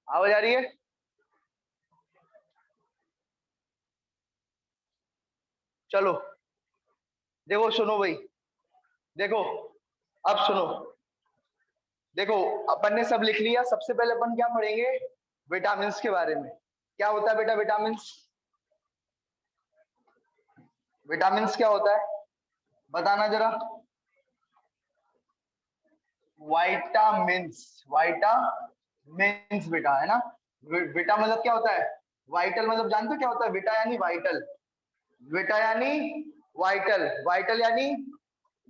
आवाज आ रही है? चलो देखो, सुनो भाई, देखो अब सुनो। देखो अपन ने सब लिख लिया। सबसे पहले अपन क्या पढ़ेंगे? विटामिन के बारे में। क्या होता है बेटा विटामिन? विटामिन क्या होता है बताना जरा। वाइटामिन्स, वाइटामिन्स बेटा, है ना। विटा मतलब क्या होता है? वाइटल मतलब जानते हो क्या होता है? विटा यानी वाइटल, विटा यानी वाइटल, वाइटल यानी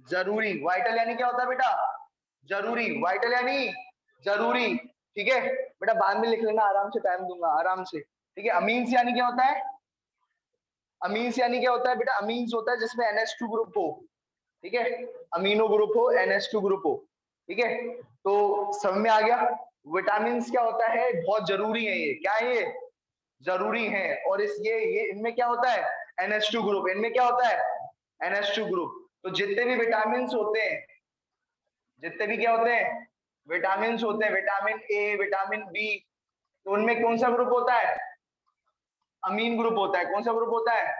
जरूरी। वाइटल यानी क्या होता है बेटा? जरूरी। वाइटल यानी जरूरी। ठीक है बेटा, बाद में लिख लेना, आराम से टाइम दूंगा, आराम से। ठीक है। अमीन्स यानी क्या होता है? अमीन्स यानी क्या होता है बेटा? अमीन्स होता है जिसमें NH2 ग्रुप हो। ठीक है, अमीनो ग्रुप हो, NH2 ग्रुप हो। ठीक है, तो समझ में आ गया। विटामिन क्या होता है? बहुत जरूरी है। ये क्या है? ये जरूरी है। और इस ये इनमें क्या होता है? NH2 group. इनमें क्या होता है? NH2 group. तो जितने भी विटामिन होते हैं, जितने भी क्या होते हैं? विटामिन होते हैं, विटामिन ए, विटामिन बी, तो उनमें कौन सा ग्रुप होता है? अमीन ग्रुप होता है। कौन सा ग्रुप होता है?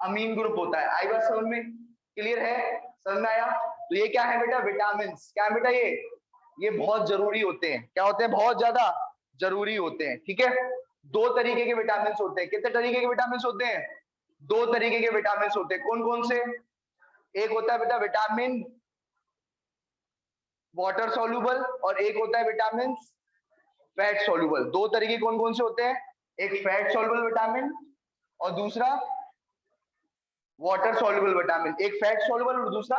अमीन ग्रुप होता है। आई बात समझ में? क्लियर है? समझ में आया? तो ये क्या है बेटा? विटामिन। क्या है बेटा? ये बहुत जरूरी होते हैं। क्या होते हैं? बहुत ज्यादा जरूरी होते हैं। ठीक है। दो तरीके के विटामिन होते हैं। कितने तरीके के विटामिन होते हैं? दो तरीके के विटामिन होते हैं। कौन कौन से? एक होता है बेटा विटामिन वाटर सॉल्युबल, और एक होता है विटामिन फैट सॉल्युबल। दो तरीके कौन कौन से होते हैं? एक फैट सॉल्युबल विटामिन और दूसरा वाटर सॉल्युबल विटामिन। एक फैट सॉल्युबल और दूसरा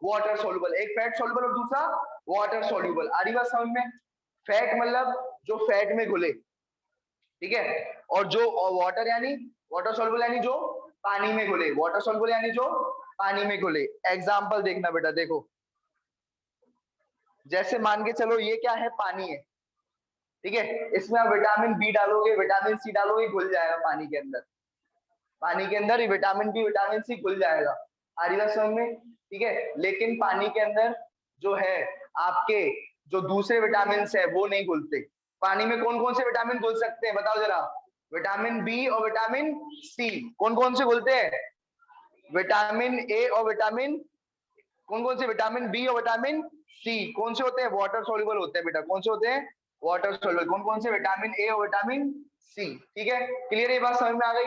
वाटर सॉल्युबल। एक फैट सॉल्युबल और दूसरा वाटर सॉल्युबल। आ रही बात समझ में? फैट मतलब जो फैट में घुले। ठीक है। और जो वाटर यानी वाटर सॉल्युबल यानी जो पानी में घुले। वाटर सॉल्युबल यानी जो पानी में घुले। एग्जांपल देखना बेटा, देखो जैसे मान के चलो ये क्या है? पानी है। ठीक है, इसमें आप विटामिन बी डालोगे, विटामिन सी डालोगे, घुल जाएगा पानी के अंदर। पानी के अंदर विटामिन बी, विटामिन सी घुल जाएगा। आ रही बात समझ में? ठीक है। लेकिन पानी के अंदर जो है आपके, जो दूसरे विटामिन है वो नहीं घुलते। पानी में कौन कौन से विटामिन घुल सकते हैं बताओ जरा? विटामिन बी और विटामिन सी। कौन कौन से घुलते हैं? विटामिन ए और विटामिन, कौन कौन से? विटामिन बी और विटामिन सी। कौन से होते हैं? वाटर सॉल्युबल होते हैं बेटा। कौन से होते हैं? Water soluble. कौन कौन से? विटामिन ए और विटामिन सी। ठीक है, क्लियर? ये बात समझ में आ गई?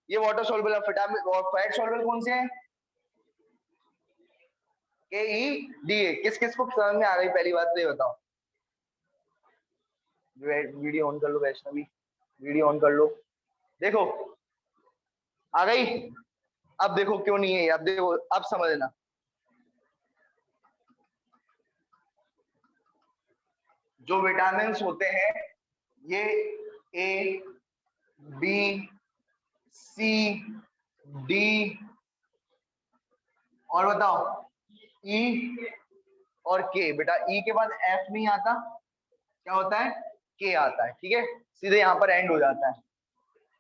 ये वाटर सॉल्युबल है। विटामिन और फैट सॉल्युबल कौन से हैं? के ई डी ए। किस किस को समझ में आ गई पहली बात तो ये बताओ? वीडियो ऑन कर लो वैष्णवी, वीडियो ऑन कर लो। देखो आ गई। अब देखो क्यों नहीं है, अब देखो, अब समझना। जो विटामिन होते हैं ये ए, बी, सी, डी, और बताओ ई और के। बेटा ई के बाद एफ नहीं आता, क्या होता है? के आता है। ठीक है, सीधे यहाँ पर एंड हो जाता है।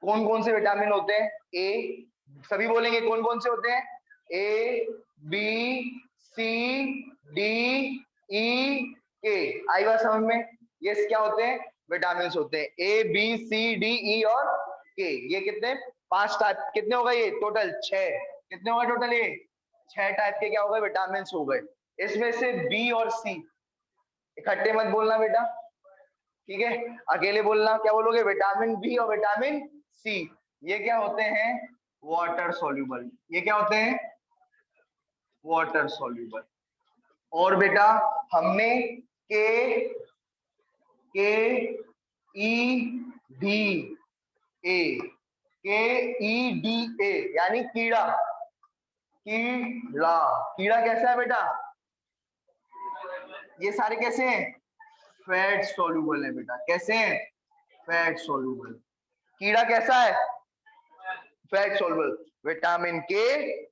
कौन कौन से विटामिन होते हैं? ए, सभी बोलेंगे कौन कौन से होते हैं? ए, बी, सी, डी, ई, के। आई बात समझ में? ये क्या होते हैं? विटामिन होते हैं। ए, बी, सी, डी, ई और के। ये कितने? 5 टाइप। कितने हो गए ये टोटल? 6। कितने हो गए टोटल? ये 6 टाइप के क्या हो गए? विटामिन हो गए। इसमें से बी और सी इकट्ठे मत बोलना बेटा। ठीक है, अकेले बोलना। क्या बोलोगे? विटामिन बी और विटामिन सी। ये क्या होते हैं? Water soluble. ये क्या होते हैं? Water soluble. और बेटा हमने के ई डी ए, के ई डी ए यानी कीड़ा। कीड़ा, कीड़ा कैसा है बेटा? ये सारे कैसे हैं? फैट सॉल्युबल है बेटा। कैसे हैं? Fat soluble. कीड़ा कैसा है? Fat soluble. विटामिन के,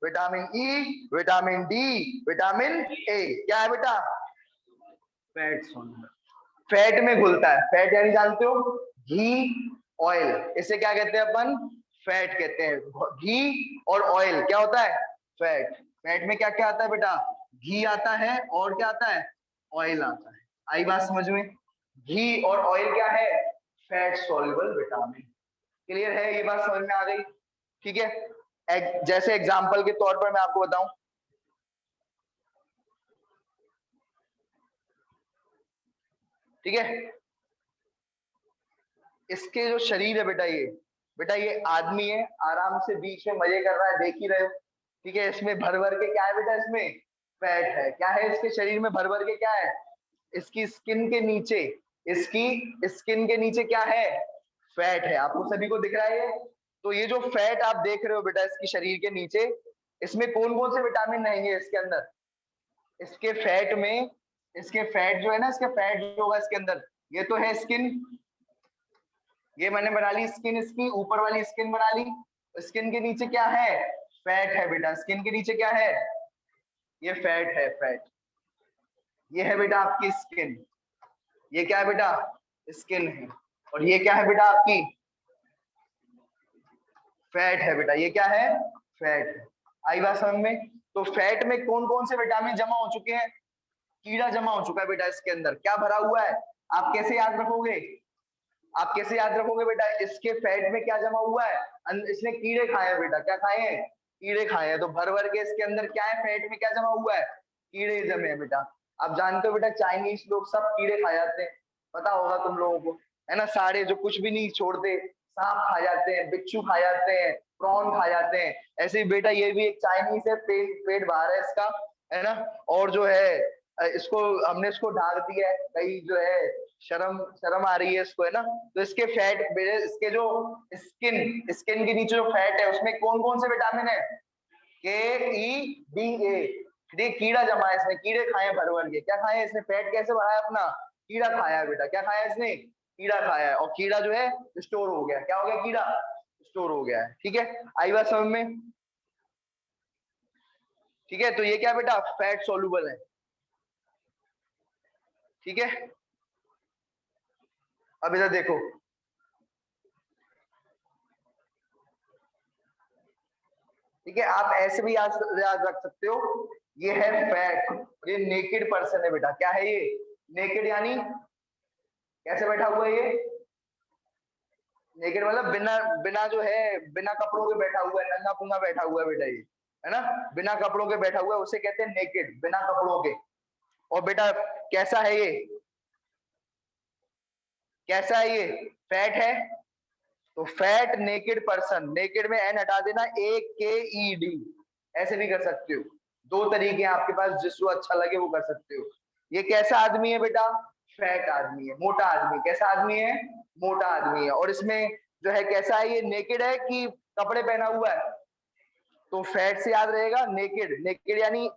vitamin E, vitamin D, vitamin A, क्या है बेटा? Fat soluble. फैट में घुलता है। फैट यानी जानते हो? घी, ऑयल। इसे क्या कहते हैं अपन? फैट कहते हैं। घी और ऑयल क्या होता है? फैट। फैट में क्या क्या आता है बेटा? घी आता है और क्या आता है? ऑयल आता है। आई बात समझ में? घी और ऑयल क्या है? Fat soluble vitamin. क्लियर है, ये बात समझ में आ गई? ठीक है, जैसे एग्जांपल के तौर पर मैं आपको बताऊं, ठीक है, इसके जो शरीर है बेटा ये आदमी है, आराम से बीच में मजे कर रहा है, देख ही रहे हो। ठीक है, इसमें भर भर के क्या है बेटा, इसमें फैट है। क्या है इसके शरीर में भर भर के, क्या है इसकी स्किन के नीचे, इसकी स्किन के नीचे क्या है, फैट है। आपको सभी को दिख रहा है ये? तो ये जो फैट आप देख रहे हो बेटा इसकी शरीर के नीचे, इसमें कौन कौन से विटामिन रहेंगे इसके अंदर? इसके फैट में, इसके फैट जो है ना, इसके फैट जो होगा इसके अंदर, ये तो है स्किन, ये मैंने बना ली स्किन, इसकी ऊपर वाली स्किन बना ली। स्किन के नीचे क्या है, फैट है बेटा। स्किन के नीचे क्या है, ये फैट है, फैट। ये है बेटा आपकी स्किन, ये क्या है बेटा, स्किन है। और ये क्या है बेटा आपकी, फैट है बेटा। ये क्या है, फैट है। आई बात समझ में? तो फैट में कौन कौन से विटामिन जमा हो चुके हैं? कीड़ा जमा हो चुका है बेटा इसके अंदर। क्या भरा हुआ है, आप कैसे याद रखोगे? आप कैसे याद रखोगे बेटा, इसके फैट में क्या जमा हुआ है? इसने कीड़े खाए हैं बेटा। क्या खाए हैं, कीड़े खाए हैं। तो भर भर के इसके अंदर क्या है, फैट में क्या जमा हुआ है, कीड़े जमे हैं बेटा। आप जानते हो बेटा चाइनीज लोग सब कीड़े खा जाते हैं, पता होगा तुम लोगों को, है ना? सारे जो कुछ भी नहीं छोड़ते, सांप खा जाते हैं, बिच्छू खा जाते हैं, प्रॉन खा जाते हैं। ऐसे ही बेटा ये भी एक चाइनीज है, पेट बाहर है इसका, है ना? और जो है इसको हमने इसको ढाक दिया है, कहीं जो है शर्म शर्म आ रही है इसको, है ना? तो इसके फैट, इसके जो स्किन स्किन के नीचे जो फैट है उसमें कौन कौन से विटामिन है? KEDA। देख कीड़ा जमा है इसने, कीड़े खाए भर भर के। क्या खाए इसने, फैट कैसे बढ़ाया अपना, कीड़ा खाया है बेटा। क्या खाया इसने, कीड़ा खाया है। और कीड़ा जो है स्टोर हो गया। क्या हो गया, कीड़ा स्टोर हो गया है। ठीक है, आई बात समझ में? ठीक है, तो ये क्या बेटा, फैट सोल्यूबल है। ठीक है, अब इधर देखो, ठीक है, आप ऐसे भी याद रख सकते हो, ये है फैट और ये नेकेड पर्सन है बेटा। क्या है ये, नेकेड, यानी कैसे बैठा हुआ है ये, नेकेड मतलब बिना बिना जो है, बिना कपड़ों के बैठा हुआ है, नंगा पुंगा बैठा हुआ है बेटा ये, है ना? बिना कपड़ों के बैठा हुआ है, उसे कहते हैं नेकेड, बिना कपड़ों के। और बेटा कैसा है ये, कैसा है ये, फैट है। तो फैट नेकेड पर्सन, नेकेड में एन हटा देना, AKED, ऐसे भी कर सकते हो। दो तरीके हैं आपके पास, जिसको अच्छा लगे वो कर सकते हो। ये कैसा आदमी है बेटा, फैट आदमी है, मोटा आदमी। कैसा आदमी है, मोटा आदमी है। और इसमें जो है कैसा है, ये नेकेड है कि कपड़े पहना हुआ है? तो फैट से याद रहेगा नेकेड, नेकेड यानी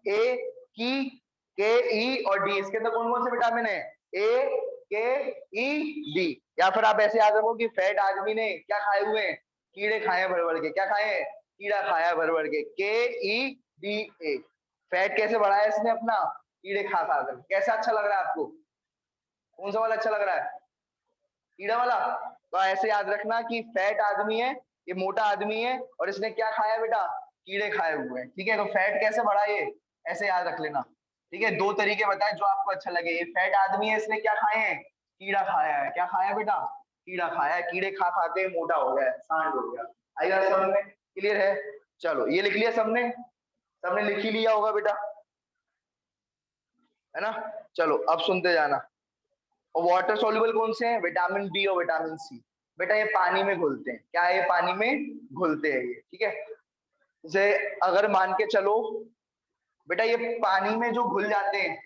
KE और D। इसके अंदर कौन कौन से विटामिन है, AKED। या फिर आप ऐसे याद रखो कि फैट आदमी ने क्या खाए हुए हैं, कीड़े खाए हैं भर भर के। क्या खाए हैं, कीड़ा खाया भर भर के, KEDA। फैट कैसे बढ़ाया इसने अपना, कीड़े खा खा कर। कैसा अच्छा लग रहा है आपको, कौन सा वाला अच्छा लग रहा है, कीड़ा वाला? तो ऐसे याद रखना कि फैट आदमी है, ये मोटा आदमी है, और इसने क्या खाया बेटा, कीड़े खाए हुए हैं। ठीक है, तो फैट कैसे बढ़ा ये, ऐसे याद रख लेना। ठीक है, दो तरीके बताए जो आपको अच्छा लगे। ये फैट आदमी है, इसने क्या खाए हैं, कीड़ा खाया है। क्या खाया बेटा, कीड़ा खाया है। कीड़े खा खा के मोटा हो गया है, सांड हो गया। आएगा समझ में, क्लियर है? चलो ये लिख लिया सबने, सबने लिख ही लिया होगा बेटा, है ना? चलो अब सुनते जाना। और वाटर सॉल्युबल कौन से हैं, विटामिन बी और विटामिन सी। बेटा ये पानी में घुलते हैं। क्या है, ये पानी में घुलते हैं ये। ठीक है, जैसे अगर मान के चलो बेटा, ये पानी में जो घुल जाते हैं,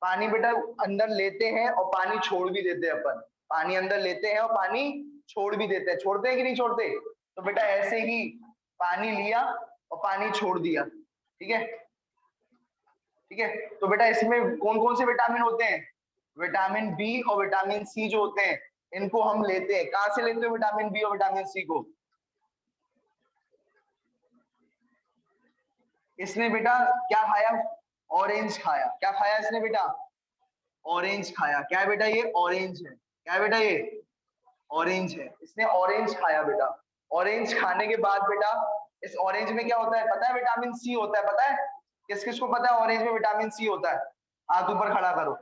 पानी बेटा अंदर लेते हैं और पानी छोड़ भी देते हैं अपन। पानी अंदर लेते हैं और पानी छोड़ भी देते हैं। छोड़ते हैं कि नहीं छोड़ते? तो बेटा ऐसे ही पानी लिया और पानी छोड़ दिया। ठीक है, ठीक है, तो बेटा इसमें कौन कौन से विटामिन होते हैं, विटामिन बी और विटामिन सी जो होते हैं, इनको हम लेते हैं। कहां से लेते हो विटामिन बी और विटामिन सी को? इसने बेटा क्या खाया, ऑरेंज खाया। क्या खाया इसने बेटा, ऑरेंज खाया। क्या है बेटा, ये ऑरेंज है। क्या है बेटा, ये ऑरेंज है। इसने ऑरेंज खाया बेटा। ऑरेंज खाने के बाद बेटा इस ऑरेंज में क्या होता है पता है, विटामिन सी होता है। पता है, किस किस को पता है ऑरेंज में विटामिन सी होता है? हाथ ऊपर खड़ा करो,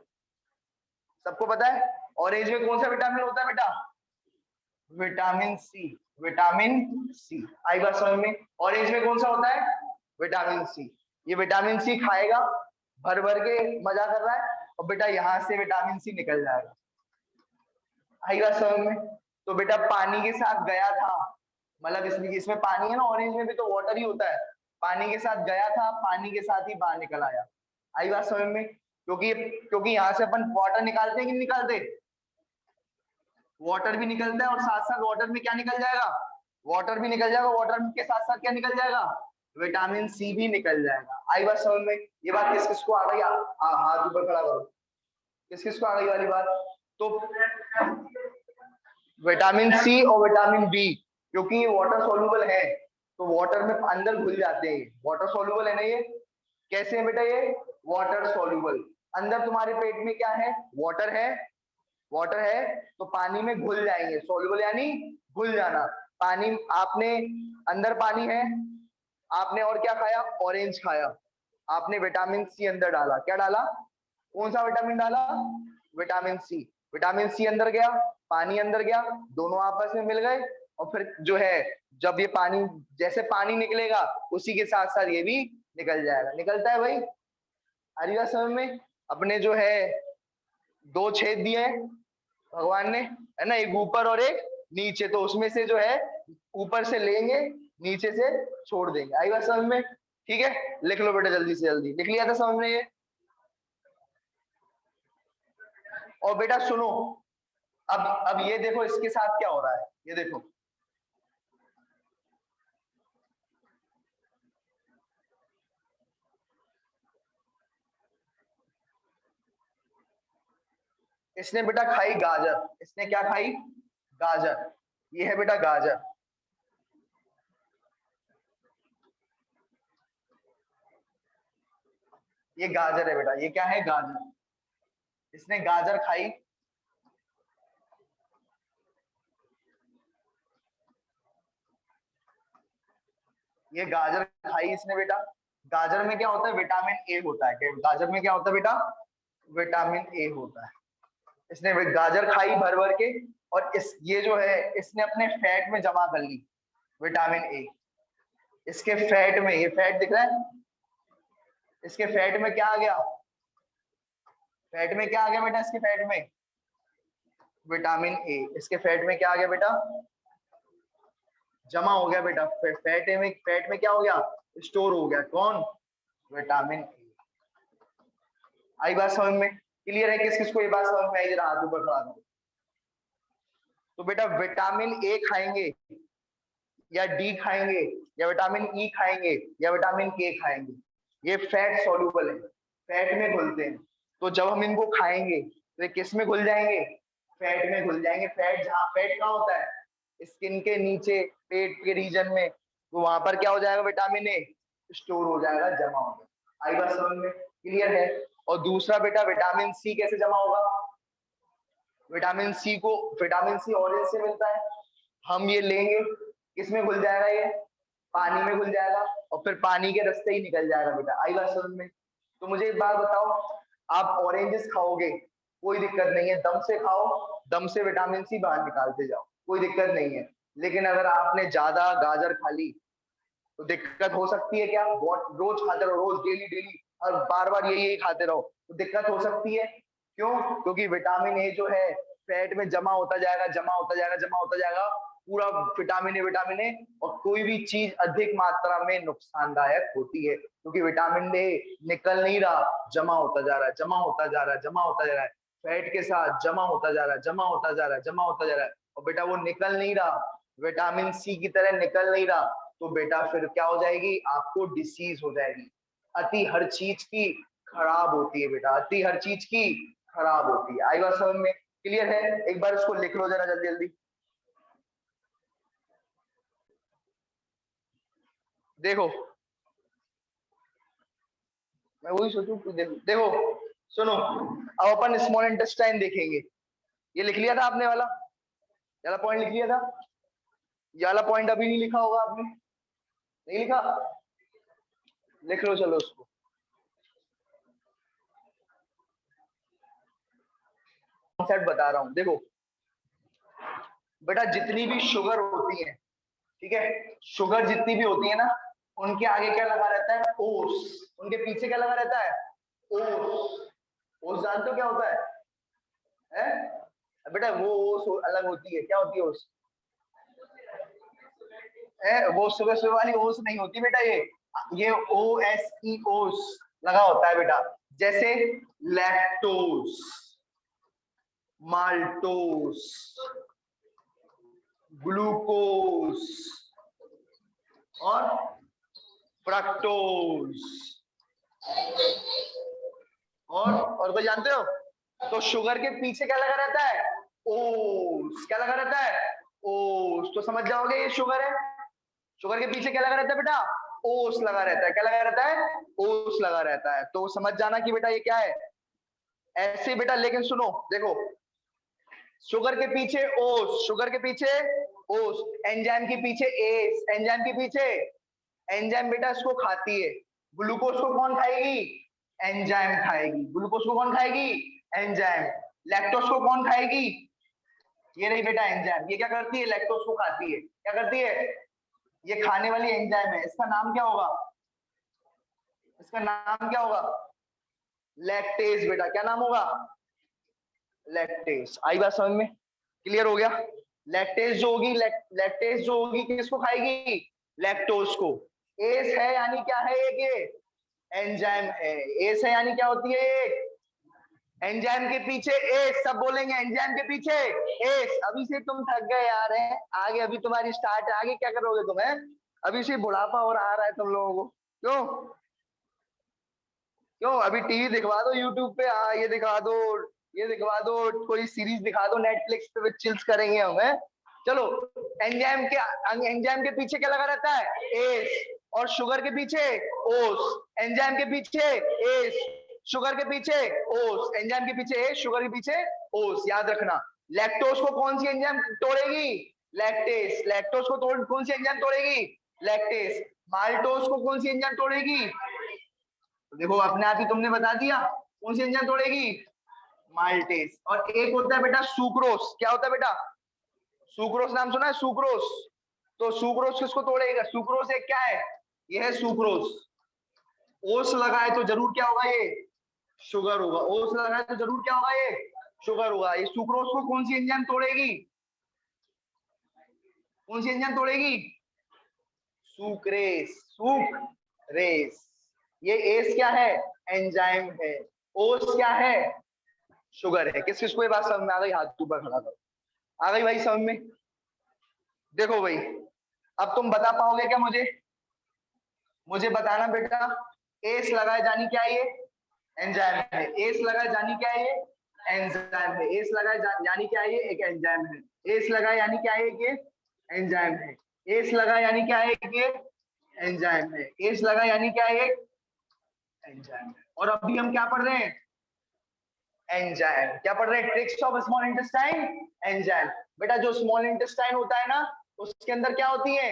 सबको पता है ऑरेंज में कौन सा विटामिन होता है बेटा, विटामिन सी, विटामिन सी। आई बात समझ में? ऑरेंज में कौन सा होता है? Vitamin C. ये विटामिन सी खाएगा, भर भर के मजा कर रहा है, और बेटा यहाँ से विटामिन सी निकल जाएगा। आई बात समझ में? तो बेटा पानी के साथ गया था, मतलब इसमें पानी है ना, ऑरेंज में भी तो वाटर ही होता है। पानी के साथ गया था, पानी के साथ ही बाहर निकल आया। आई बात समझ में? क्योंकि यहाँ से अपन वाटर निकालते हैं कि नहीं निकालते? वाटर भी निकलता है, और साथ साथ वाटर में क्या निकल जाएगा? वाटर भी निकल जाएगा, वाटर के साथ साथ क्या निकल जाएगा? विटामिन सी भी निकल जाएगा। आई बात समझ में? ये बात किस किस को आ गई? हाथ ऊपर खड़ा करो, किस किस को आ गई वाली बात? तो विटामिन सी और विटामिन बी, क्योंकि ये वाटर सोल्यूबल है, तो वाटर में अंदर घुल जाते हैं। वाटर सोल्यूबल है ना ये? कैसे है बेटा ये? Water soluble. अंदर तुम्हारे पेट में क्या है? वाटर है। वाटर है तो पानी में घुल जाएंगे। सोल्यूबल यानी घुल जाना। पानी आपने, अंदर पानी है, आपने और क्या खाया? ऑरेंज खाया, आपने विटामिन सी अंदर डाला। क्या डाला? कौन सा विटामिन डाला? Vitamin C. विटामिन सी अंदर गया, पानी अंदर गया, दोनों आपस में मिल गए, और फिर जो है, जब ये पानी, जैसे पानी निकलेगा उसी के साथ साथ ये भी निकल जाएगा। निकलता है भाई? अरिया समझ में? अपने जो है दो छेद दिए हैं भगवान ने, है ना, एक ऊपर और एक नीचे, तो उसमें से जो है ऊपर से लेंगे, नीचे से छोड़ देंगे। आई बात समझ में? ठीक है, लिख लो बेटा, जल्दी से जल्दी लिख लिया था समझ में ये? और बेटा सुनो, अब ये देखो इसके साथ क्या हो रहा है, ये देखो। इसने बेटा खाई गाजर। इसने क्या खाई? गाजर। ये है बेटा गाजर। ये गाजर है बेटा, ये क्या है? गाजर। इसने गाजर खाई। ये गाजर खाई इसने बेटा। गाजर में क्या होता है? विटामिन ए होता है। गाजर में क्या होता है बेटा? विटामिन ए होता है। इसने गाजर खाई भर भर के, और ये जो है इसने अपने फैट में जमा कर ली विटामिन ए। इसके फैट में, ये फैट दिख रहा है, इसके फैट में क्या आ गया? फैट में क्या आ गया बेटा? इसके फैट में विटामिन ए। इसके फैट में क्या आ गया बेटा? जमा हो गया बेटा। फैट में क्या हो गया? स्टोर हो गया। कौन? Vitamin A. आई बात समझ में? क्लियर है? किस किस को ये बात समझ में आई? जरा हाथ ऊपर खड़ा करो। तो बेटा विटामिन ए खाएंगे, या डी खाएंगे, या विटामिन ई खाएंगे, या विटामिन के खाएंगे, ये फैट सॉल्यूबल है, फैट में घुलते हैं। तो जब हम इनको खाएंगे तो ये किस में घुल जाएंगे? फैट में घुल जाएंगे। फैट जहाँ, फैट कहाँ होता है? स्किन के नीचे, पेट के रीजन में, तो वहां पर क्या हो जाएगा? विटामिन ए स्टोर हो जाएगा, जमा हो जाएगा। आई बात समझ में? क्लियर है? और दूसरा बेटा विटामिन सी कैसे जमा होगा? विटामिन सी को, विटामिन सी ऑरेंज से मिलता है, हम ये लेंगे, किसमें घुल जाएगा? ये पानी में घुल जाएगा, और फिर पानी के रास्ते ही निकल जाएगा बेटा। आई बात समझ में? तो मुझे एक बात बताओ, आप ऑरेंजेस खाओगे, कोई दिक्कत नहीं है, दम से खाओ, दम से विटामिन सी बाहर निकालते जाओ, कोई दिक्कत नहीं है। लेकिन अगर आपने ज्यादा गाजर खा ली तो दिक्कत हो सकती है। क्या रोज खाते रहो, रोज डेली डेली, और बार बार यही खाते रहो, तो दिक्कत हो सकती है। क्यों? क्योंकि विटामिन ए जो है फैट में जमा होता जाएगा, जमा होता जाएगा, जमा होता जाएगा, पूरा विटामिन ए, विटामिन ए। और कोई भी चीज अधिक मात्रा में नुकसानदायक होती है, क्योंकि विटामिन ए निकल नहीं रहा, जमा होता जा रहा है, जमा होता जा रहा है, जमा होता जा रहा है, फैट के साथ जमा होता जा रहा है, जमा होता जा रहा है, जमा होता जा रहा है, और बेटा वो निकल नहीं रहा, विटामिन सी की तरह निकल नहीं रहा, तो बेटा फिर क्या हो जाएगी? आपको डिसीज हो जाएगी। अति हर चीज की खराब होती है बेटा, अति हर चीज की खराब होती है। आई बात समझ में? क्लियर है? एक बार इसको लिख लो जरा जल्दी जल्दी। देखो, मैं वही सोचूं कि देखो, देखो सुनो, अब अपन स्मॉल इंटेस्टाइन देखेंगे। ये लिख लिया था आपने वाला? ये वाला पॉइंट लिख लिया था? ये वाला पॉइंट अभी नहीं लिखा होगा आपने? नहीं लिखा? लिख लो चलो उसको। कॉन्सेप्ट बता रहा हूं, देखो। बेटा जितनी भी शुगर होती है, ठीक है, शुगर जितनी भी होती है ना, उनके आगे क्या लगा रहता है? ओस। उनके पीछे क्या लगा रहता है? ओस। ओस जानते हो क्या होता है? बेटा वो ओस अलग होती है। क्या होती है ओस? वो सुबह सुबह वाली ओस नहीं होती बेटा, ये ओ एस ई ओस लगा होता है बेटा। जैसे लैक्टोस, माल्टोस, ग्लूकोस और फ्रक्टोस। और कोई जानते हो? तो शुगर के पीछे क्या लगा रहता है? ओस। क्या लगा रहता है? ओस। तो समझ जाओगे ये शुगर है। शुगर के पीछे क्या लगा रहता है बेटा? ओस लगा रहता है। क्या लगा रहता है? ओस लगा रहता है। तो समझ जाना कि बेटा ये क्या है, ऐसे बेटा। लेकिन सुनो, देखो, शुगर के पीछे ओस, शुगर के पीछे ओस, एंजाइम के पीछे एस, एंजाइम के पीछे एंजाइम बेटा इसको खाती है। ग्लूकोज को कौन खाएगी? एंजाइम खाएगी। ग्लूकोज को कौन खाएगी? एंजाइम। लैक्टोज को कौन खाएगी? ये रही बेटा एंजाइम। ये क्या करती है? लैक्टोज को खाती है। क्या करती है? ये खाने वाली एंजाइम है। इसका नाम क्या होगा? इसका नाम क्या होगा? लैक्टेज बेटा। क्या नाम होगा? लैक्टेज। आई बात समझ में? क्लियर हो गया? लैक्टेज जो होगी, लैक्टेज जो होगी किसको खाएगी? लैक्टोज को। एस है यानी क्या है? एक ये एंजाइम है। एस है यानी क्या होती है? एक एंजाइम के पीछे एस। सब बोलेंगे एंजाइम के पीछे एस। अभी से तुम थक गए यार हैं, आगे अभी तुम्हारी स्टार्ट है, आगे क्या करोगे तुम? है अभी से बुढ़ापा और आ रहा है तुम लोगों को। क्यों? क्यों? अभी टीवी दिखवा दो यूट्यूब पे, हाँ ये दिखा दो, ये दिखवा दो, कोई सीरीज दिखा दो नेटफ्लिक्स पे, चिल्स करेंगे हमें। चलो, एंजाइम के पीछे क्या लगा रहता है? एस। और शुगर के पीछे ओस। एंजाइम के पीछे एस, शुगर के पीछे ओस। एंजाइम के पीछे एस, शुगर के पीछे ओस। याद रखना। लैक्टोज को कौन सी एंजाइम तोड़ेगी? लैक्टेस। लैक्टोज को कौन सी एंजाइम तोड़ेगी? लैक्टेस। माल्टोज को कौन सी एंजाइम तोड़ेगी? तो देखो अपने आप ही तुमने बता दिया, कौन सी एंजाइम तोड़ेगी? माल्टेस। और एक होता है बेटा सुक्रोस। क्या होता है बेटा? सुक्रोस नाम सुना है? सुक्रोस। तो सुक्रोस किसको तोड़ेगा? सुक्रोस एक क्या है? ये है सुक्रोस। ओस लगाए तो जरूर क्या होगा? ये शुगर होगा। ओस लगाए तो जरूर क्या होगा? ये शुगर होगा। ये सुक्रोस को कौन सी एंजाइम तोड़ेगी? कौन सी एंजाइम तोड़ेगी? सुक्रेस। सुक्रेस। ये एस क्या है? एंजाइम है। ओस क्या है? शुगर है। किस किस को ये बात समझ में आ गई? हाथ ऊपर खड़ा करो। आ गई भाई समझ में? देखो भाई, अब तुम बता पाओगे क्या मुझे? मुझे बताना बेटा, एस लगाए जानी क्या है? ये एंजाइम है। एस लगाए जानी क्या है? ये एंजाइम है। एस लगाए यानी क्या है? ये एक एंजाइम है। एस लगाए यानी क्या है? ये एंजाइम है। एस लगाए यानी क्या है? ये एंजाइम है। एस लगाए यानी क्या है? एंजाइम है। और अभी हम क्या पढ़ रहे हैं? एंजाइम। क्या पढ़ रहे हैं? Tricks of small intestine, enzyme. बेटा जो स्मॉल इंटेस्टाइन होता है ना, उसके अंदर क्या होती है?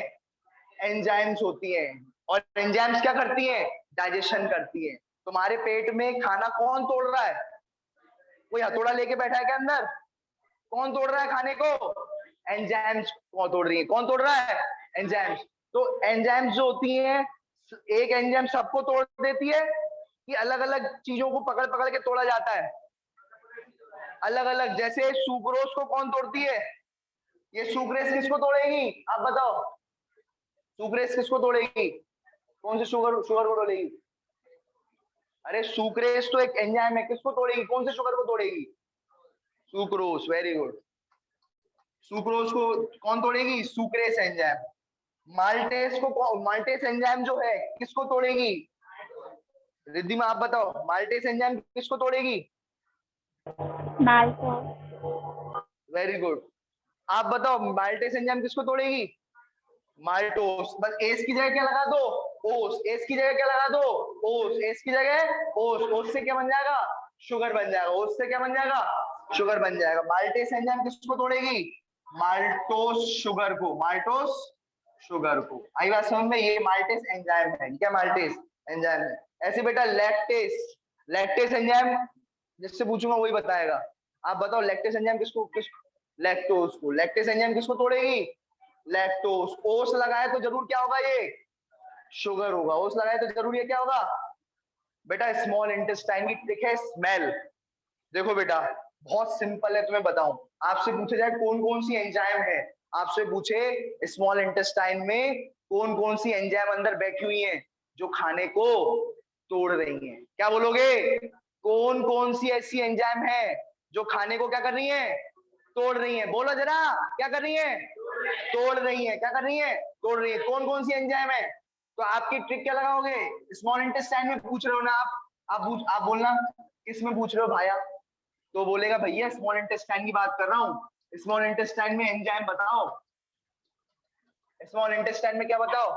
एंजाइम्स होती हैं। और एंजाइम्स क्या करती हैं? डाइजेशन करती हैं। तुम्हारे पेट में खाना कौन तोड़ रहा है? कोई हथौड़ा लेके बैठा है क्या अंदर? कौन तोड़ रहा है खाने को? एंजाइम्स कौन तोड़ रही है? कौन तोड़ रहा है? एंजाइम्स। तो एंजाइम्स जो होती हैं, एक एंजाइम सबको तोड़ देती है कि अलग अलग चीजों को पकड़ पकड़ के तोड़ा जाता है? अलग अलग। जैसे सुक्रोज को कौन तोड़ती है? ये सुक्रेस किसको तोड़ेगी? आप बताओ, सुक्रेस किसको तोड़ेगी? कौन से शुगर शुगर को तोड़ेगी? अरे सुक्रेस तो एक एंजाइम है, किसको तोड़ेगी? कौन से शुगर को तोड़ेगी? सुक्रोस। Very good. सुक्रोज को कौन तोड़ेगी? Sucrase enzyme. माल्टेस को, माल्टेस एंजाइम जो है किसको तोड़ेगी? रिद्धि में आप बताओ, माल्टेस एंजाइम किसको तोड़ेगी? माल्टोस। Very good. आप बताओ माल्टेस एंजाइम किसको तोड़ेगी? माल्टोस। बस एस की जगह क्या लगा दो? ओस। एस की जगह क्या लगा दो? ओस। एस की जगह ओस। ओस से क्या बन जाएगा? शुगर बन जाएगा। ओस से क्या बन जाएगा? शुगर बन जाएगा। माल्टेस एंजाइम किसको तोड़ेगी? माल्टोस शुगर को। माल्टोस शुगर को। आई बात समझ में? ये माल्टेस एंजाइम है। क्या माल्टेस एंजाइम है? ऐसे बेटा लैक्टेस, लैक्टेस एंजाइम जिससे पूछूंगा वही बताएगा। आप बताओ लैक्टेस एंजाइम किसको, लैक्टोज को। लैक्टेस एंजाइम किसको तोड़ेगी? लैक्टोज। ओस लगाए तो जरूर क्या होगा? ये शुगर होगा। ओस लगाए तो जरूर ये क्या होगा बेटा? स्मॉल इंटेस्टाइन की ट्रिक है स्मेल। देखो बेटा बहुत सिंपल है, तुम्हें बताऊं। आपसे पूछे जाए कौन कौन सी एंजाइम है, आपसे पूछे स्मॉल इंटेस्टाइन में कौन कौन सी एंजाइम अंदर बैठी हुई है जो खाने को तोड़ रही है, क्या बोलोगे? कौन कौन सी ऐसी एंजाइम है जो खाने को क्या कर रही है? तोड़ रही है। बोलो जरा, क्या कर रही है? तोड़ रही है। क्या कर रही है? तोड़ रही है। कौन कौन सी एंजाइम है? तो आपकी ट्रिक क्या लगाओगे? स्मॉल इंटेस्टाइन में पूछ रहे हो ना आप बोलना किस में पूछ रहे हो भाया? तो बोलेगा भैया स्मॉल इंटेस्टाइन की बात कर रहा हूँ। स्मॉल इंटेस्टाइन में एंजाइम बताओ। स्मॉल इंटेस्टाइन में क्या बताओ?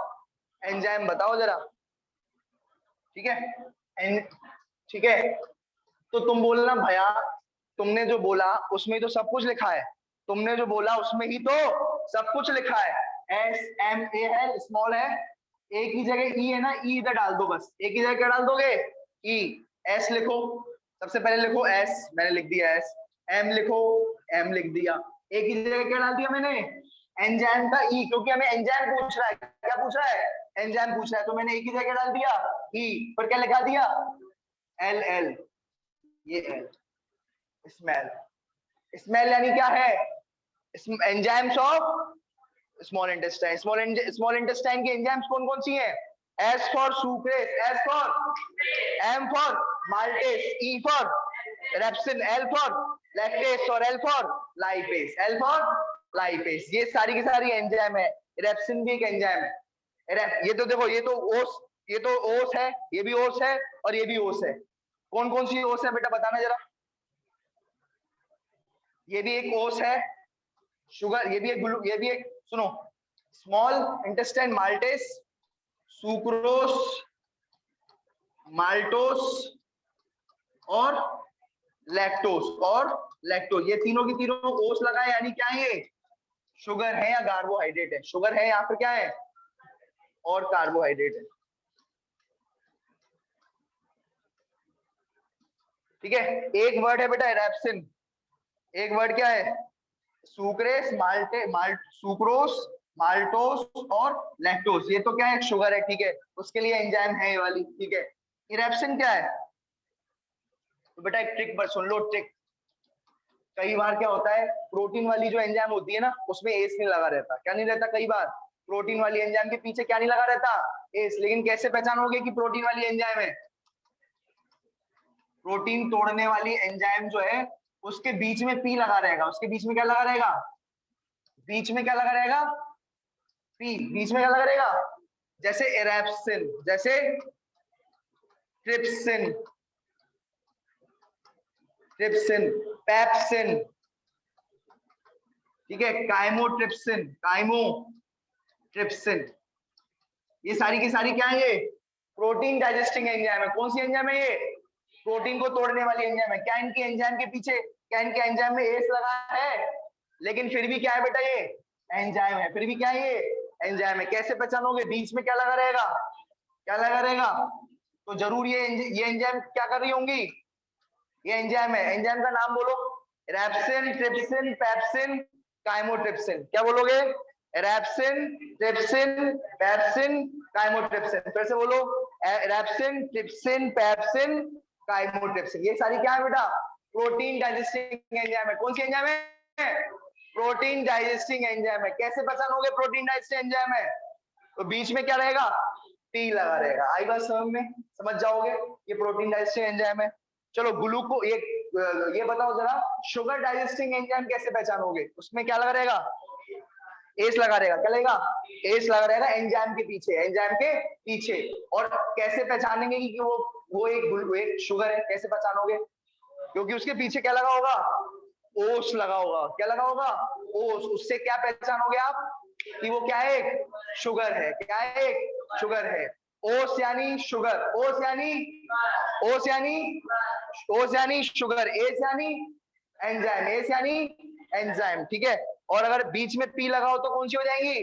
एंजाइम बताओ जरा। ठीक है, ठीक है। तो तुम बोलना भैया तुमने जो बोला उसमें तो सब कुछ लिखा है। तुमने जो बोला उसमें ही तो सब कुछ लिखा है। SMA है, स्मॉल है, ए की जगह ई है ना, ई इधर डाल दो बस। ए की जगह क्या डाल दोगे? ई। एस लिखो, सबसे पहले लिखो एस, मैंने लिख दिया एस। एम लिखो, एम लिख दिया। ए की जगह क्या डाल दिया मैंने? एंजाइम का ई, क्योंकि हमें एंजाइम पूछ रहा है। क्या पूछ रहा है? एंजाइम पूछ रहा है, तो मैंने ए की जगह डाल दिया ई, पर क्या लिखा दिया? एल। ये एल। स्मेल। स्मेल यानी क्या है? Enzymes of small intestine. Small intestine की एंजाइम्स कौन कौन सी हैं? S for sucrase, S for, M for maltase, E for erepsin, L for lactase और L for lipase. L for lipase, ये सारी की सारी एंजाइम है। रेप्सिन भी एक एंजाइम है। ये तो देखो, ये तो ओस, ये तो ओस है, ये भी ओस है और ये भी ओस है। कौन कौन सी ओस है बेटा बताना जरा? ये भी एक ओस है शुगर, ये भी एक सुनो, small intestine maltase, sucrose, maltose और लैक्टोज, ये तीनों की तीनों ओस लगाए, यानी क्या है? ये शुगर है या कार्बोहाइड्रेट है? शुगर है या फिर क्या है? और कार्बोहाइड्रेट है। ठीक है, एक वर्ड है बेटा रेप्सिन, एक वर्ड क्या है? सुक्रेस, सुक्रोस, माल्टोस और लैक्टोज, ये तो क्या है? शुगर है। ठीक है, उसके लिए एंजाइम है ये वाली। ठीक है, इरेप्सिन क्या है? तो बेटा एक ट्रिक पर सुन लो, ट्रिक। कई बार क्या होता है, प्रोटीन वाली जो एंजाइम होती है ना उसमें एस नहीं लगा रहता। क्या नहीं रहता? कई बार प्रोटीन वाली एंजाइम के पीछे क्या नहीं लगा रहता? एस। लेकिन कैसे पहचानोगे कि प्रोटीन वाली एंजाइम है? प्रोटीन तोड़ने वाली एंजाइम जो है उसके बीच में पी लगा रहेगा। उसके बीच में क्या लगा रहेगा? बीच में क्या लगा रहेगा? पी। बीच में क्या लगा रहेगा? जैसे एरेप्सिन, जैसे ट्रिप्सिन, पेप्सिन, ठीक है, काइमोट्रिप्सिन, ये सारी की सारी क्या है? ये प्रोटीन डाइजेस्टिंग एंजाइम है। कौन सी एंजाइम है ये? प्रोटीन को तोड़ने वाली एंजाइम है। क्या इनकी एंजाइम के पीछे, क्या इनके एंजाइम में एस लगा है? लेकिन फिर भी क्या है बेटा? ये एंजाइम है। फिर भी क्या है? ये एंजाइम है। कैसे पहचानोगे? बीच में क्या लगा रहेगा? क्या लगा रहेगा? तो जरूर ये एंजाइम क्या कर रही होंगी? ये एंजाइम है। एंजाइम का नाम बोलो। रेप्सिन, ट्रिप्सिन, पेप्सिन, काइमोट्रिप्सिन। क्या बोलोगे? रेप्सिन, ट्रिप्सिन, पेप्सिन, काइमोट्रिप्सिन। फिर से बोलो, रेप्सिन, ट्रिप्सिन, पेप्सिन, काइमोट्रिप्सिन। ये सारी क्या है बेटा? प्रोटीन डाइजेस्टिंग एंजाइम है। कौन सी एंजाइम है? प्रोटीन डाइजेस्टिंग एंजाइम है। कैसे पहचानोगे प्रोटीन डाइजेस्टिंग एंजाइम है? तो बीच में क्या रहेगा? टी लगा रहेगा। आई बात समझ में? समझ जाओगे ये प्रोटीन डाइजेस्टिंग एंजाइम है। चलो ग्लूको ये बताओ जरा, शुगर डाइजेस्टिंग एंजाइम कैसे पहचानोगे? उसमें क्या लगा रहेगा? एस लगा रहेगा। क्या लगेगा? एस लगा रहेगा एंजाइम के पीछे, एंजाइम के पीछे। और कैसे पहचानेंगे कि वो एक शुगर है? कैसे पहचानोगे? क्योंकि उसके पीछे क्या लगा होगा? ओस लगा होगा। क्या लगा होगा? ओस। उससे क्या पहचानोगे आप कि वो क्या है? शुगर है। क्या है? शुगर है। ओस यानी शुगर, ओस यानी शुगर, एस यानी एंजाइम, एस यानी एंजाइम। ठीक है, और अगर बीच में पी लगाओ तो कौन सी हो जाएंगी?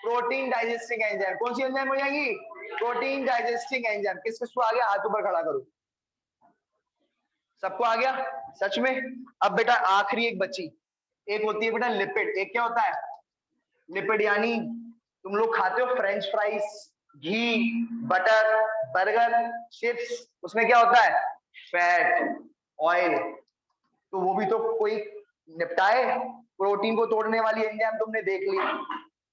Protein digesting enzyme. कौन सी एंजाइम हो जाएंगी? Protein digesting enzyme. किस किसको आ गया? हाथ ऊपर खड़ा करो। सबको आ गया? सच में? अब बेटा आखिरी एक बची, एक होती है बेटा लिपिड। एक क्या होता है? लिपिड, यानी तुम लोग खाते हो फ्रेंच फ्राइज, घी, बटर, बर्गर, चिप्स, उसमें क्या होता है? Fat, oil. तो वो भी तो कोई निपटाए। प्रोटीन को तोड़ने वाली एंजाइम तुमने देख ली।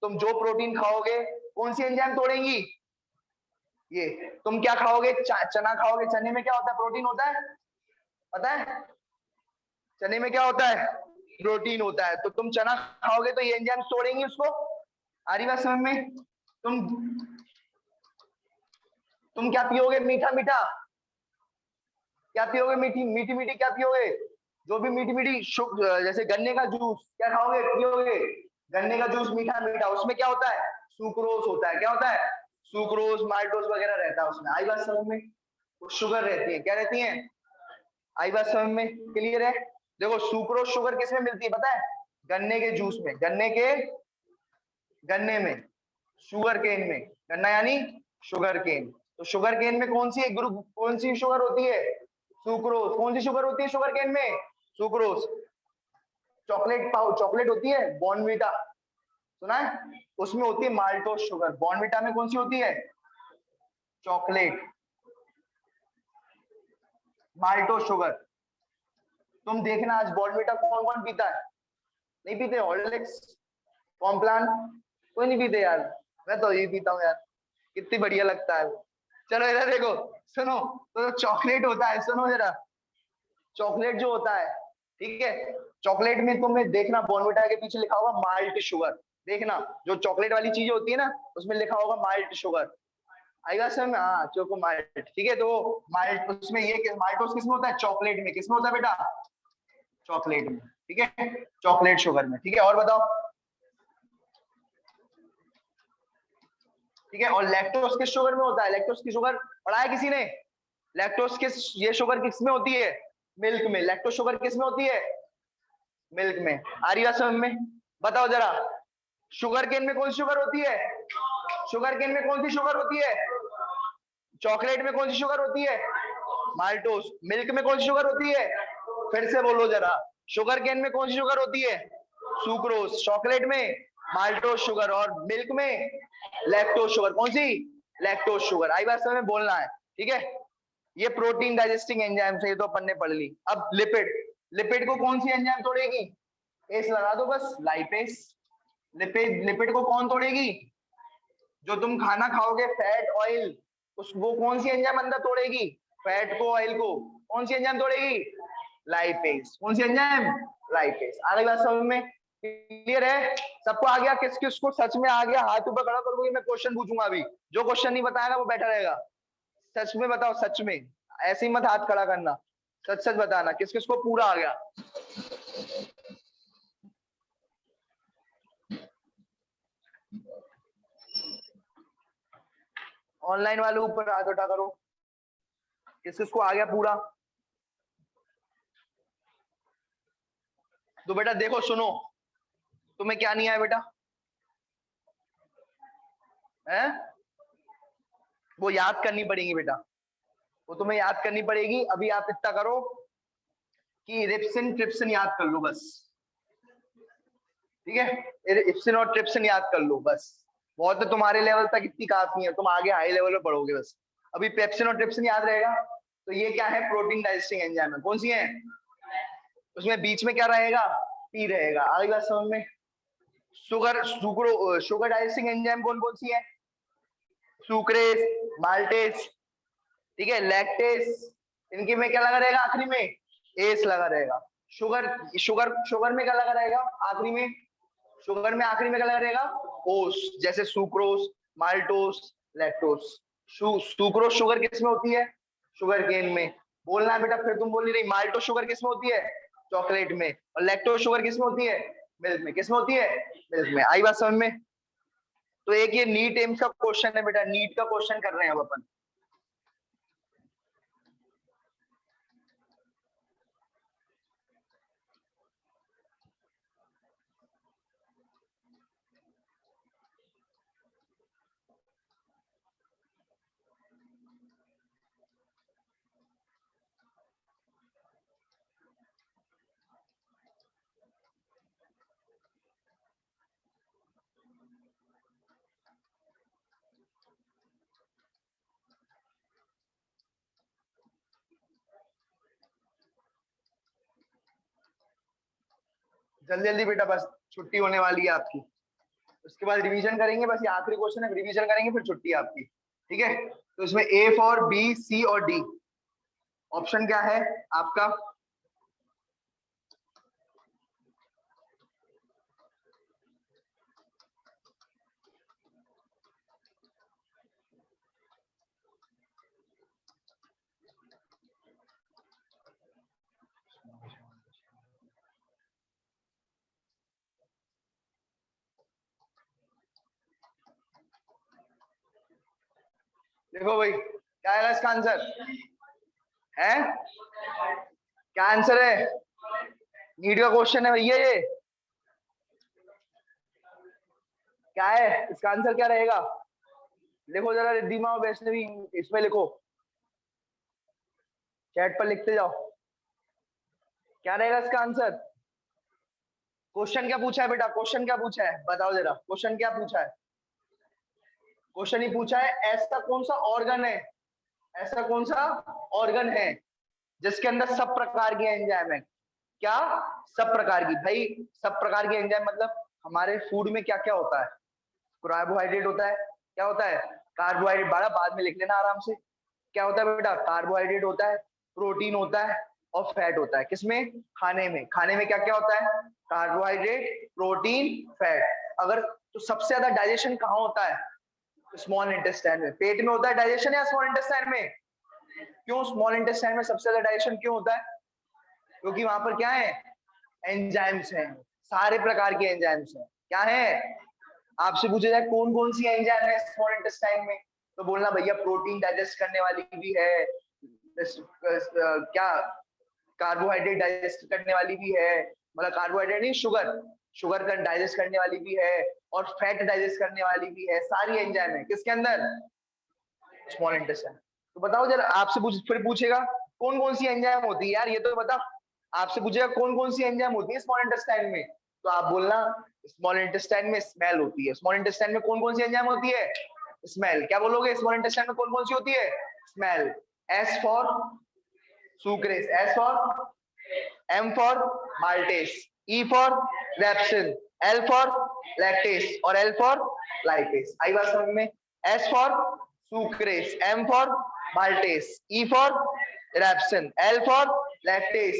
तुम जो प्रोटीन खाओगे कौन सी एंजाइम तोड़ेंगी? ये। तुम क्या खाओगे? चना खाओगे। चने में क्या होता है? प्रोटीन होता है, पता है? चने में क्या होता है? प्रोटीन होता है। तो तुम चना खाओगे तो ये एंजाइम तोड़ेंगी उसको। आ रही बात समझ में? तुम क्या पियोगे? मीठा मीठा क्या पियोगे? मीठी मीठी मीठी क्या पियोगे? जो भी मीठी मीठी जैसे गन्ने का जूस क्या खाओगे, पियोगे? गन्ने का जूस मीठा मीठा, उसमें क्या होता है? सुक्रोज होता है। क्या होता है? सुक्रोज, माल्टोज वगैरह रहता है उसमें। आई बात समझ में? शुगर रहती है। क्या रहती है? आई बात समझ में? क्लियर है? देखो सुक्रोज शुगर किसमें मिलती है पता है? गन्ने के जूस में, गन्ने में, शुगर केन में। गन्ना यानी शुगर केन। तो शुगर केन में कौन सी एक ग्रुप, कौन सी शुगर होती है? सुक्रोज। कौन सी शुगर होती है शुगर केन में? सुक्रोज। चॉकलेट पाउ, चॉकलेट होती है बॉर्नवीटा, सुना है? उसमें होती है माल्टोज शुगर। बॉर्नवीटा में कौन सी होती है? Chocolate, maltose sugar. तुम देखना आज बॉर्नवीटा कौन कौन पीता है? नहीं पीते? हॉर्लिक्स, कॉम्प्लान, कोई नहीं पीते यार। मैं तो ये पीता हूँ यार, कितनी बढ़िया लगता है वो। चलो इधर देखो, सुनो। तो चॉकलेट होता है, सुनो जरा, चॉकलेट जो होता है, ठीक है, चॉकलेट में तुम्हें देखना बॉर्नविटा के पीछे लिखा होगा माल्ट शुगर। देखना जो चॉकलेट वाली चीजें होती है ना, उसमें लिखा होगा माल्ट शुगर। आएगा समझ में? हाँ, चोको माल्ट, ठीक है। तो माल्ट उसमें ये माल्टोस किसमें होता है? चॉकलेट में। किसमें होता है बेटा? चॉकलेट में, ठीक है, चॉकलेट शुगर में, ठीक है। और बताओ, ठीक है। और लैक्टोस किस शुगर में होता है? लैक्टोस की शुगर पढ़ा है किसी ने? लैक्टोस किस, ये शुगर किस में होती है? मिल्क में। लैक्टोस शुगर किस में होती है? मिल्क में। आ रही बात समझ में? बताओ जरा, शुगर केन में कौन सी शुगर होती है? शुगर केन में कौन सी शुगर होती है? चॉकलेट में कौन सी शुगर होती है? माल्टोस। मिल्क में कौन सी शुगर होती है? फिर से बोलो जरा, शुगर केन में कौन सी शुगर होती है? सुक्रोज। चॉकलेट में माल्टोस शुगर, और मिल्क में लैक्टोज शुगर। कौन सी? Lactose sugar. आई बात समझ में? बोलना है, ठीक है। ये प्रोटीन डाइजेस्टिंग एंजाइम से, ये तो अपन ने पढ़ ली। अब लिपिड, लिपिड को कौन सी एंजाइम तोड़ेगी? एस लगा दो बस, लाइपेस। लिपिड, लिपिड को कौन तोड़ेगी? जो तुम खाना खाओगे फैट, ऑयल, उस वो कौन सी एंजाइम अंदर तोड़ेगी? फैट को, ऑयल को कौन सी एंजाइम तोड़ेगी? लाइपेस। कौन सी एंजाइम? लाइपेस। आ गई बात समझ में? क्लियर है? सबको आ गया? किस किस को सच में आ गया हाथ ऊपर खड़ा करोगे, मैं क्वेश्चन पूछूंगा अभी। जो क्वेश्चन नहीं बताएगा वो बैठा रहेगा। सच में बताओ, सच में, ऐसे ही मत हाथ खड़ा करना, सच सच बताना किस किस को पूरा आ गया। ऑनलाइन वाले ऊपर हाथ उठा करो, किस किस को आ गया पूरा। तो बेटा देखो सुनो, तुम्हें क्या नहीं आया बेटा? है? वो याद करनी पड़ेगी बेटा, वो तुम्हें याद करनी पड़ेगी। अभी आप इतना करो कि रिप्सिन ट्रिप्सिन याद कर लो बस, ठीक है। इप्सिन और ट्रिप्सिन याद कर लो बस। बहुत तो तुम्हारे लेवल तक इतनी काफी है, तुम आगे हाई लेवल में पढ़ोगे बस। अभी पेप्सिन और ट्रिप्सिन याद रहेगा। तो ये क्या है? प्रोटीन डाइजेस्टिंग एंजाइम है। कौन सी है? उसमें बीच में क्या रहेगा? पी रहेगा। आगे बात समझ में? शुगर, शुगर डाइजेस्टिंग एंजाइम कौन कौन सी है? सुक्रेस, माल्टेस, ठीक है, लैक्टेस। इनके में क्या लगा रहेगा आखिरी में? एस लगा रहेगा। शुगर, शुगर में क्या लगा रहेगा आखिरी में? शुगर में आखिरी में क्या लगा रहेगा? ओस। जैसे sucrose, maltose, lactose. Sucrose sugar किस में होती है? शुगर केन में। बोलना है बेटा, फिर तुम बोल रही माल्टोस शुगर किस में होती है? चॉकलेट में। और लैक्टोस शुगर किस में होती है? मिल्क में। किस में होती है? मिल्क में। आई बात समझ में? तो एक ये नीट एम्स का क्वेश्चन है बेटा, नीट का क्वेश्चन कर रहे हैं अब अपन। जल्दी जल्दी बेटा, बस छुट्टी होने वाली है आपकी। उसके बाद रिवीजन करेंगे, बस ये आखिरी क्वेश्चन है, रिवीजन करेंगे फिर छुट्टी है आपकी। ठीक है, तो इसमें ए फॉर बी, सी और डी, ऑप्शन क्या है आपका? देखो भाई, क्या है इसका आंसर है? क्या आंसर है? नीट का क्वेश्चन है भैया ये। क्या है इसका आंसर, क्या रहेगा? लिखो जरा रिद्धिमा और वैष्णवी, इसमें लिखो, चैट पर लिखते जाओ, क्या रहेगा इसका आंसर? क्वेश्चन क्या पूछा है बेटा, क्वेश्चन क्या पूछा है बताओ जरा, क्वेश्चन क्या पूछा है? क्वेश्चन ही पूछा है ऐसा कौन सा ऑर्गन है, ऐसा कौन सा ऑर्गन है जिसके अंदर सब प्रकार की एंजाइम है? क्या? सब प्रकार की। भाई सब प्रकार की एंजाइम मतलब हमारे फूड में क्या क्या होता है? कार्बोहाइड्रेट होता है, क्या होता है? कार्बोहाइड्रेट, बड़ा बाद में लिख लेना आराम से। क्या होता है बेटा? कार्बोहाइड्रेट होता है, प्रोटीन होता है और फैट होता है। किसमें? खाने में। खाने में क्या क्या होता है? Carbohydrate, protein, fat. अगर तो सबसे ज्यादा डाइजेशन कहाँ होता है? स्मॉल इंटेस्टाइन में। पेट में होता है डाइजेशन या स्मॉल इंटेस्टाइन में? क्यों स्मॉल इंटेस्टाइन में सबसे ज्यादा डाइजेशन क्यों होता है? क्योंकि वहां पर क्या है? एंजाइम्स हैं, सारे प्रकार के एंजाइम्स हैं। क्या है? आपसे पूछा जाए कौन कौन सी एंजाइम है स्मॉल इंटेस्टाइन में, तो बोलना भैया प्रोटीन डाइजेस्ट करने वाली भी है, क्या कार्बोहाइड्रेट डाइजेस्ट करने वाली भी है, मतलब कार्बोहाइड्रेट नहीं, शुगर, शुगर का डाइजेस्ट करने वाली भी है, और फैट डाइजेस्ट करने वाली भी है। सारी एंजाइम है किसके अंदर? Small intestine. तो बताओ जरा, आपसे फिर पूछेगा कौन कौन सी एंजाइम होती है यार, ये तो बता। आपसे पूछेगा कौन कौन सी एंजाइम होती है स्मॉल इंटेस्टाइन में, तो आप बोलना स्मॉल इंटेस्टाइन में स्मेल होती है। स्मॉल इंटेस्टाइन में कौन कौन सी एंजाइम होती है? स्मेल। क्या बोलोगे? स्मॉल इंटेस्टाइन में कौन कौन सी होती है? Smell. S for sucrase, S for, M for maltase, E for erepsin, L for lactase और एल फॉर लाइपेस। आई बात समझ में? S for sucrase, M for maltase, E for erepsin, L for lactase,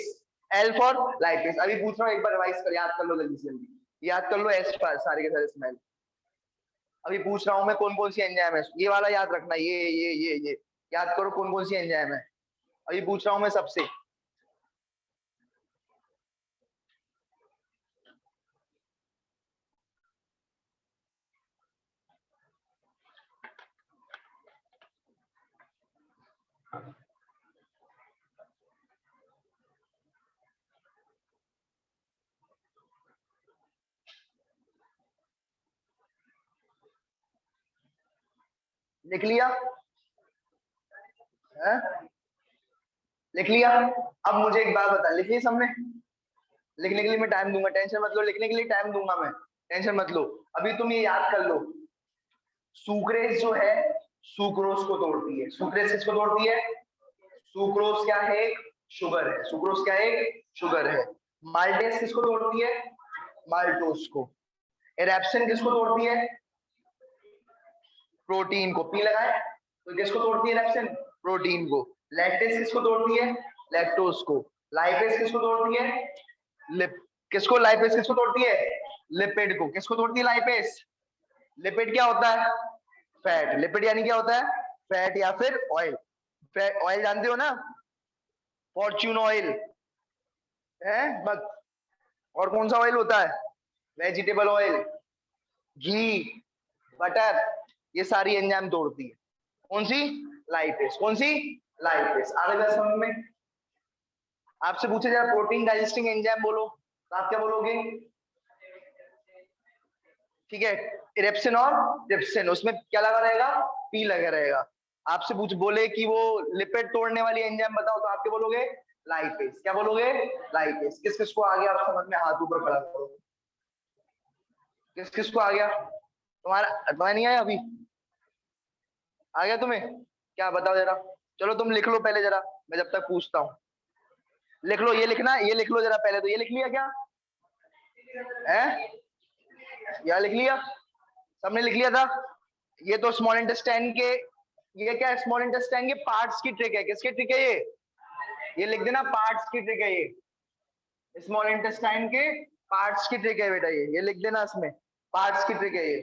L for lipase. अभी पूछ रहा हूँ, एक बार रिवाइज कर, याद कर लो जल्दी से जल्दी, याद कर लो। एस पर सारे के सारे स्मेल। अभी पूछ रहा हूँ मैं कौन कौन सी एंजाइम है, ये वाला याद रखना, ये याद करो कौन कौन सी एंजाइम है। अभी पूछ रहा हूँ मैं सबसे। लिख लिया है? लिख लिया? अब मुझे एक बात बता, लिख लिया सबने? लिखने के लिए मैं टाइम दूंगा, टेंशन मत लो, लिखने के लिए टाइम दूंगा मैं, टेंशन मत लो। अभी तुम ये याद कर लो, सुक्रेज जो है सुक्रोज को तोड़ती है। सुक्रेज किसको तोड़ती है? सुक्रोज क्या है? शुगर है। सुक्रोज क्या है? शुगर है। माल्टेस किसको तोड़ती है? माल्टोस को। एरेप्सिन किसको तोड़ती है? प्रोटीन को। पी लगाए तो किसको तोड़ती है एरेप्सिन? प्रोटीन को। लैक्टेस किसको तोड़ती है? लैक्टोज को। लाइपेस किसको तोड़ती है? लिप किसको? लाइपेस किसको तोड़ती है? लिपिड को। किसको तोड़ती है लाइपेस? लिपिड क्या होता है? फैट। लिपिड यानी क्या होता है? फैट या फिर ऑयल। फैट, ऑयल जानते हो ना, फॉर्च्यून ऑयल है बस। और कौन सा ऑयल होता है? वेजिटेबल ऑयल, घी, बटर, ये सारी एंजाइम तोड़ती है। कौन सी? लाइपेस। कौन सी? लाइपेस। आगे बात समझ में? आपसे पूछे जाए प्रोटीन डाइजेस्टिंग एंजाइम बोलो, तो आप क्या बोलोगे? ठीक है, इरेप्सिन और ट्रिप्सिन, उसमें क्या लगा रहेगा? पी लगा रहेगा। आपसे पूछ बोले कि वो लिपिड तोड़ने वाली एंजाइम बताओ, तो आप क्या बोलोगे? लाइपेस। क्या बोलोगे? लाइपेस। किस किस को आ गया आप समझ में? हाथ ऊपर खड़ा करो। किस किस को आ गया? तुम्हारा नहीं आया अभी? आ गया तुम्हें? क्या बताओ जरा। चलो तुम लिख लो पहले जरा, मैं जब तक पूछता हूँ। लिख लो, ये लिखना, ये लिख लो जरा पहले, तो ये लिख लिया क्या? है? यह लिख लिया, सबने लिख लिया था। ये तो स्मॉल इंटेस्टाइन के, ये क्या है, स्मॉल इंटेस्टाइन के पार्ट्स की ट्रिक है। किसकी ट्रिक है ये लिख देना, पार्ट्स की ट्रिक है ये। स्मॉल इंटेस्टाइन के पार्ट्स की ट्रिक है बेटा, ये लिख देना, इसमें पार्ट्स की ट्रिक है ये।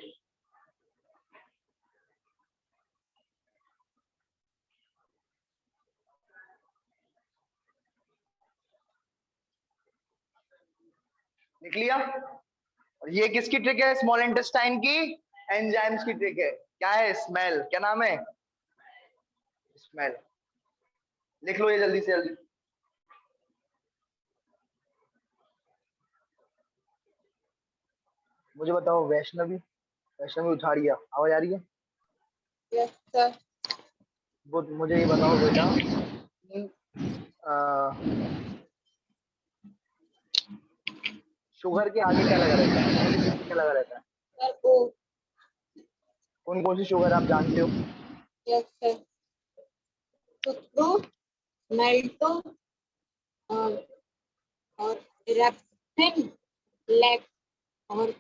लिख लिया। और ये किसकी ट्रिक है? स्मॉल इंटेस्टाइन की एंजाइम्स की ट्रिक है। क्या है? स्मेल। क्या नाम है? स्मेल। लिख लो ये जल्दी से जल्दी। मुझे बताओ वैष्णवी, वैष्णवी उठा रही है, आवाज आ रही है? Yes sir. वो मुझे ये बताओ बेटा, शुगर के आगे क्या लगा रहता है? क्या लगा रहता है? सर ओ। कौन कौन सी शुगर आप जानते हो? Yes sir. सुक्रोज, मैल्टोज और इरेप्सिन, लैक और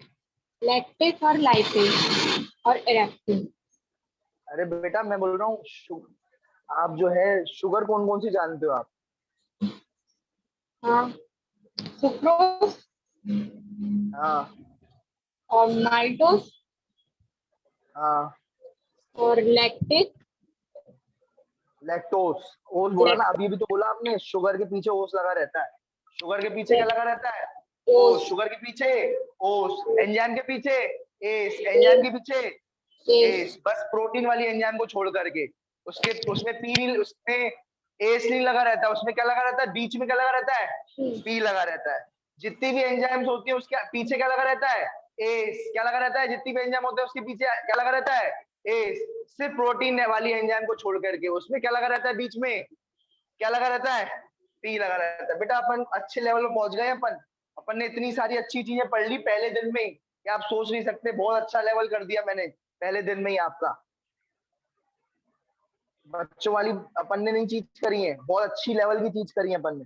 लैक्टेज और लाइपेज और इरेप्सिन। अरे बेटा मैं बोल रहा हूँ, आप जो है शुगर कौन कौन सी जानते हो आप? हाँ, सुक्रोज हाँ और माल्टोज हाँ, और लैक्टेज। लैक्टोस। ओस बोला ना अभी, भी तो बोला आपने, शुगर के पीछे ओस लगा रहता है। शुगर के पीछे क्या लगा रहता है? ओस। शुगर के पीछे ओस, एंजाइम के पीछे एस, एंजाइम के पीछे एस, बस प्रोटीन वाली एंजाइम को छोड़ करके। उसके उसमें पी नहीं, उसमें एस नहीं लगा रहता है, उसमें क्या लगा रहता है? बीच में क्या लगा रहता है? पी लगा रहता है। जितनी भी एंजाइम्स होती है उसके पीछे क्या लगा रहता है? एस। क्या लगा रहता है? जितनी भी एंजाइम होते हैं उसके पीछे क्या लगा रहता है? एस। सिर्फ प्रोटीन वाली एंजाइम को छोड़ करके उसमें क्या लगा रहता है? बीच में क्या लगा रहता है? पी लगा रहता है। बेटा अपन अच्छे लेवल पे पहुंच गए। अपन ने इतनी सारी अच्छी चीजें पढ़ ली पहले दिन में ही कि आप सोच नहीं सकते, बहुत अच्छा लेवल कर दिया मैंने पहले दिन में ही आपका। बच्चों वाली अपन ने नहीं चीज करी है, बहुत अच्छी लेवल की चीज करी है अपन ने।